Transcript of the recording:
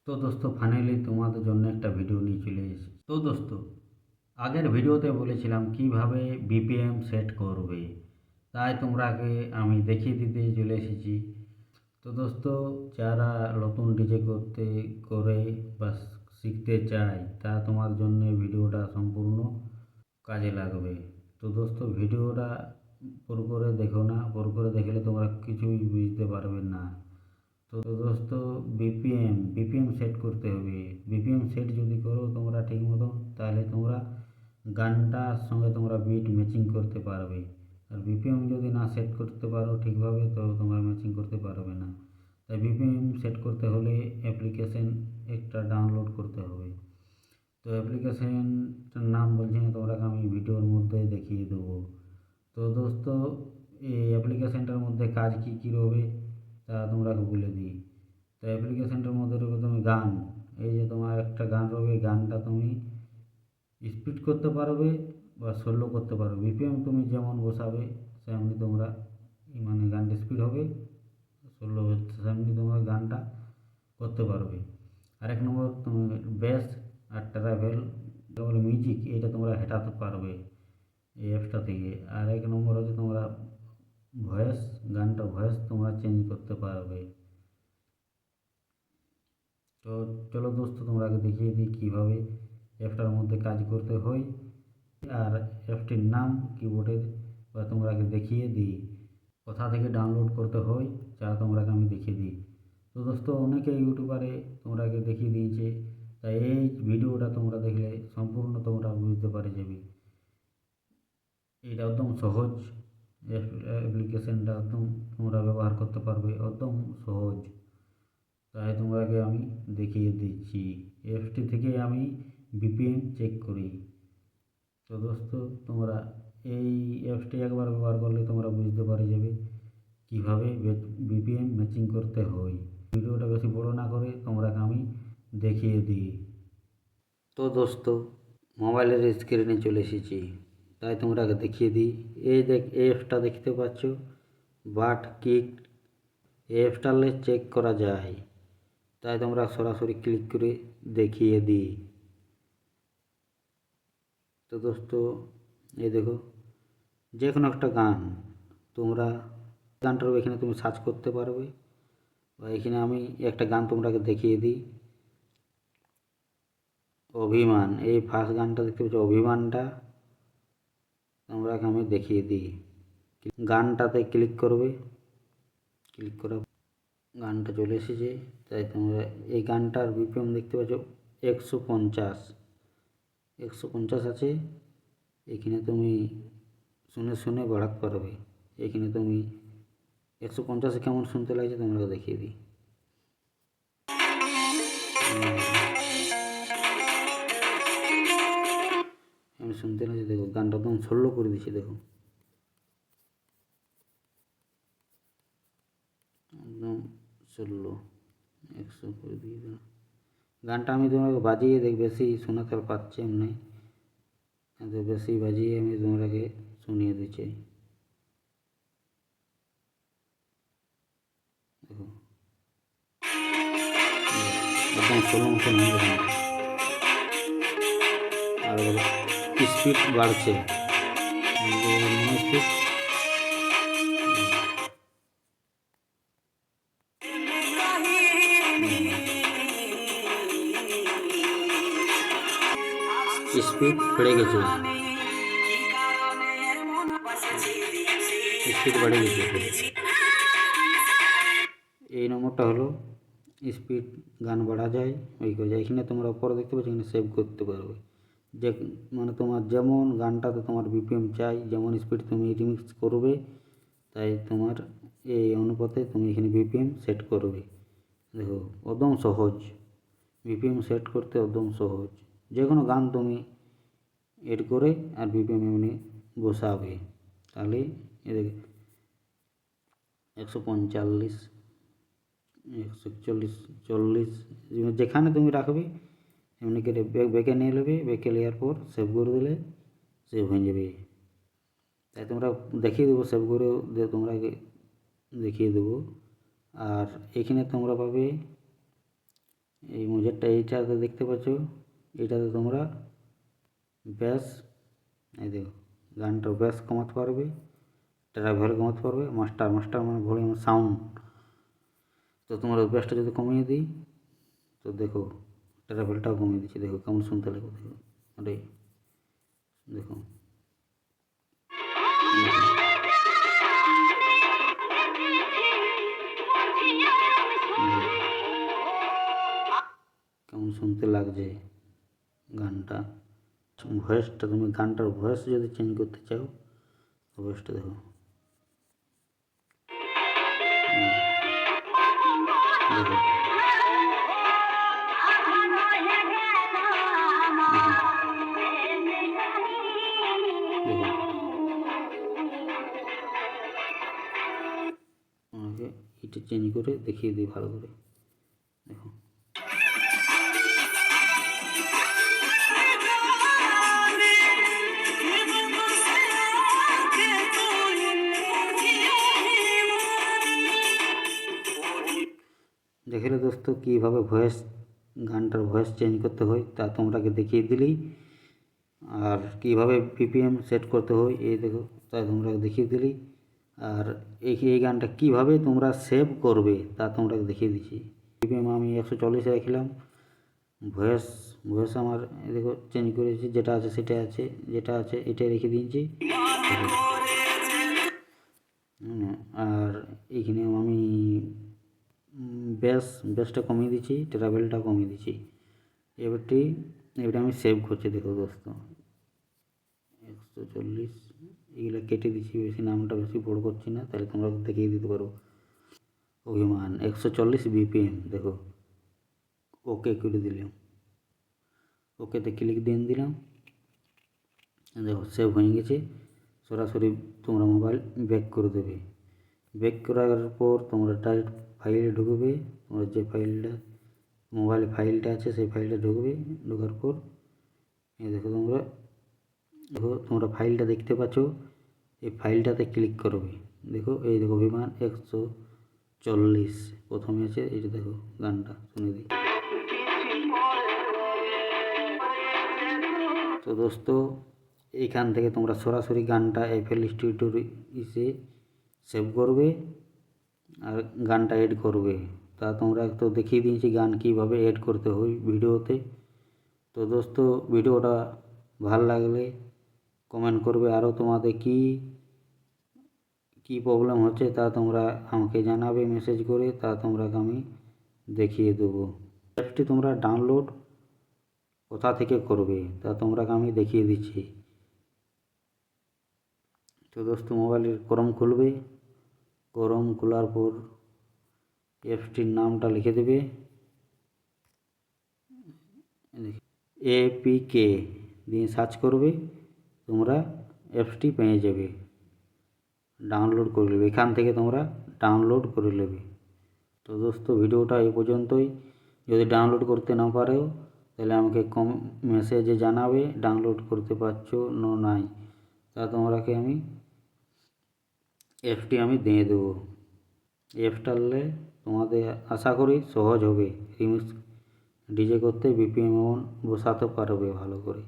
তো দোস্ত ফাইনালি তোমাদের জন্য একটা ভিডিও নিয়ে চলে এসেছি। তো দোস্ত, আগের ভিডিওতে বলেছিলাম কিভাবে বিপিএম সেট করবে, তাই তোমরাকে আমি দেখিয়ে দিতে চলে এসেছি। তো দোস্ত, যারা নতুন ডিজে করে বা শিখতে চায় তা তোমার জন্য ভিডিওটা সম্পূর্ণ কাজে লাগবে। তো দোস্ত, ভিডিওটা পুরো করে দেখো না, পুরো করে দেখলে তোমরা কিছুই বুঝতে পারবে না। তো দোস্ত, বিপিএম সেট করতে হবে। বিপিএম সেট যদি করো তোমরা ঠিক মতন, তাহলে তোমরা গানটার সঙ্গে তোমরা বিট ম্যাচিং করতে পারবে। আর বিপিএম যদি না সেট করতে পারো ঠিকভাবে, তো তোমরা ম্যাচিং করতে পারবে না। তাই বিপিএম সেট করতে হলে অ্যাপ্লিকেশন একটা ডাউনলোড করতে হবে। তো অ্যাপ্লিকেশনটার নাম বলছি না, তোমরা আমি ভিডিওর মধ্যে দেখিয়ে দেবো। তো দোস্ত, এই অ্যাপ্লিকেশনটার মধ্যে কাজ কী কী রবে তা তোমরা বলে দিই। তো অ্যাপ্লিকেশনটার মধ্যে রবে তুমি গান। এই যে তোমার একটা গান রবে, গানটা তুমি স্পিড করতে পারবে বা স্লো করতে পারবে। বিপিএম তুমি যেমন বসাবে সেমনি তোমরা মানে গানটা স্পিড হবে, স্লো হবে, সেমনি তোমরা গানটা করতে পারবে। আরেক নম্বর, তুমি বেস আর ট্রাভেল তারপরে মিউজিক, এইটা তোমরা হেঁটাতে পারবে এই অ্যাপসটা থেকে। আর এক নম্বর হচ্ছে তোমরা ভয়েস, গানটা ভয়েস তোমরা চেঞ্জ করতে পারবে। তো চলো দোস্ত, তোমরা আগে দেখিয়ে দিই কীভাবে অ্যাপটার মধ্যে কাজ করতে হয়। আর অ্যাপটির নাম কিবোর্ডের বা তোমরা আগে দেখিয়ে দিই কোথা থেকে ডাউনলোড করতে হয়, যা তোমরা আমি দেখিয়ে দিই। তো দোস্ত, অনেকে ইউটিউবারে তোমরাকে দেখিয়ে দিয়েছে, তাই এই ভিডিওটা তোমরা দেখলে সম্পূর্ণ তোমরা বুঝতে পারে যাবে। এটা একদম সহজ অ্যাপ্লিকেশনটা, একদম তোমরা ব্যবহার করতে পারবে, একদম সহজ। তাই তোমাকে আমি দেখিয়ে দিচ্ছি। অ্যাপটি থেকে আমি বিপিএম চেক করি। তো দোস্ত, তোমরা এই অ্যাপসটি একবার ব্যবহার করলে তোমরা বুঝতে পারে যাবে কীভাবে বিপিএম ম্যাচিং করতে হয়। ভিডিওটা বেশি বড় না করে তোমরা আমি দেখিয়ে দিই। তো দোস্ত, মোবাইলের স্ক্রিনে চলে এসেছি, তাই তোমরা দেখিয়ে দিই। এই এই অ্যাপসটা দেখতে পাচ্ছ, বাট কিক। এই অ্যাপসটা চেক করা যায়, তাই তোমরা সরাসরি ক্লিক করে দেখিয়ে দিই। তো দোস্ত, এই দেখো, যে কোনো একটা গান তোমরা গানটার এখানে তুমি সার্চ করতে পারবে, বা এখানে আমি একটা গান তোমরাকে দেখিয়ে দিই। অভিমান, এই ফার্স্ট গানটা দেখতে পাচ্ছ, অভিমানটা তোমরাকে আমি দেখিয়ে দিই। গানটাতে ক্লিক করবে, ক্লিক করা গানটা চলে এসেছে। তাই তোমরা এই গানটার বিপিএম দেখতে পাচ্ছ 150 150 আছে। এখানে তুমি শুনে শুনে বাড়াতে পারবে। এখানে তুমি 150 কেমন শুনতে লাগছে তোমরা দেখিয়ে দিই। আমি শুনতে লাগছে, দেখো গানটা একদম স্লো করে দিচ্ছি, দেখো একদম স্লো 100 করে দিয়ে দিলাম। গানটা আমি তোমাকে বাজিয়ে দেখ, বেশি শোনাতে পারছি এমনি, বেশি বাজিয়ে আমি তোমাকে শুনিয়ে দিচ্ছি। দেখো একদম স্লো মোশন হয়ে গেছে, আর স্পিড বাড়ছে, স্পিড স্পিড বেড়ে গেছে, স্পিড বেড়ে গেছে। এই নম্বরটা হলো স্পিড, গান বাড়া যায় ওই করে যায়। এখানে তোমরা উপরে দেখতে পাচ্ছ, এখানে সেভ করতে পারবে। যে মানে তোমার যেমন গানটাতে তোমার বিপিএম চাই, যেমন স্পিড তুমি রিমিক্স করবে, তাই তোমার এই অনুপাতে তুমি এখানে বিপিএম সেট করবে। দেখো একদম সহজ, বিপিএম সেট করতে একদম সহজ। যে কোনো গান তুমি এড করে আর বিপিএম এমনি বসাবে, তাহলে 145 141 40 যেখানে তুমি রাখবে এমনি করে বেঁকে নিয়ে নেবে। বেঁকে নেওয়ার পর সেভ করে দিলে সেভ হয়ে যাবে। তাই তোমরা দেখিয়ে দেবো, সেভ করে তোমরা দেখিয়ে দেবো। আর এখানে তোমরা পাবে এই মোজারটা এইটাতে দেখতে পাচ্ছ, এটাতে তোমরা ব্যাস এই দেখো গানটার ব্যাস কমাতে পারবে, ট্রাভেল কমাতে পারবে, মাস্টার মাস্টার মানে ভলিউম সাউন্ড। তো তোমার ব্যাসটা যদি কমিয়ে দিই তো দেখো ট্রাভেলটাও কমিয়ে দিচ্ছি, দেখো কেমন শুনতে লাগবে, দেখো আরে দেখো কেমন শুনতে লাগছে গানটা। ভয়েসটা তুমি গানটার ভয়েস যদি চেঞ্জ করতে চাও তো ভয়েসটা দেখো, দেখো আমাকে এটা চেঞ্জ করে দেখিয়ে দিই ভালো করে, দেখো দেখলে দোস্ত কীভাবে ভয়েস গানটার ভয়েস চেঞ্জ করতে হয় তা তোমরাকে দেখিয়ে দিলেই, আর কীভাবে বিপিএম সেট করতে হয় এই দেখো তাই তোমরা দেখিয়ে দিলেই, আর এই গানটা কীভাবে তোমরা সেভ করবে তা তোমরা দেখিয়ে দিচ্ছি। বিপিএম আমি 140 রাখলাম, ভয়েস ভয়েস আমার দেখো চেঞ্জ করেছি, যেটা আছে সেটা আছে, যেটা আছে এটাই রেখে দিয়েছি। আর এইখানে আমি বেসটা কমিয়ে দিচ্ছি, ট্রাভেলটা কমিয়ে দিচ্ছি। এবারে আমি সেভ করছি, দেখো দোস্ত 140 এগুলো কেটে দিচ্ছি, বেশি নামটা বেশি বড় করছি না, তাহলে তোমরা দেখিয়ে দিতে পারো। অভিমান 140 বিপিএম, দেখো ওকে করে দিলাম, ওকেতে ক্লিক দিয়ে দিলাম, দেখো সেভ হয়ে গেছে। সরাসরি তোমরা মোবাইল ব্যাক করে দেবে, ব্যাক করার পর তোমরা ডাইরেক্ট ফাইলে ঢুকবে, তোমরা যে ফাইলটা মোবাইলে ফাইলটা আছে সেই ফাইলটা ঢুকবে, ঢোকার পর এই দেখো তোমরা ফাইলটা দেখতে পাচ্ছ, এই ফাইলটাতে ক্লিক করবে, দেখো এই দেখো বিমান 140 প্রথমে আছে, এইটা দেখো গানটা শুনে দিই। তো দোস্ত এইখান থেকে তোমরা সরাসরি গানটা এফএল স্টুডিওর ইসে সেভ করবে আর গানটা এড করবে, তা তোমরা তো দেখিয়ে দিয়েছি গান কীভাবে এড করতে হয় ভিডিওতে। তো দোস্ত ভিডিওটা ভাল লাগলে কমেন্ট করবে, আরও তোমাদের কী প্রবলেম হচ্ছে তা তোমরা আমাকে জানাবে মেসেজ করে, তা তোমরাকে আমি দেখিয়ে দেবো। অ্যাপটি তোমরা ডাউনলোড কোথা থেকে করবে তা তোমরাকে আমি দেখিয়ে দিচ্ছি। তো দোস্ত মোবাইলের ক্রোম খুলবে, ক্রোম খোলার পর অ্যাপটির নামটা লিখে দেবে, APK দিয়ে সার্চ করবে, তোমরা অ্যাপসটি পেয়ে যাবে, ডাউনলোড করে নেবে, এখান থেকে তোমরা ডাউনলোড করে নেবে। তো দোস্ত ভিডিওটা এই পর্যন্তই, যদি ডাউনলোড করতে না পারো তাহলে আমাকে মেসেজে জানাবে ডাউনলোড করতে পারছো না নাই, তা তোমরাকে আমি অ্যাপটি আমি দিয়ে দেবো। অ্যাপটা নিলে তোমাদের আশা করি সহজ হবে রিমিক্স ডিজে করতে, বিপিএম বসাতে পারবে ভালো করে।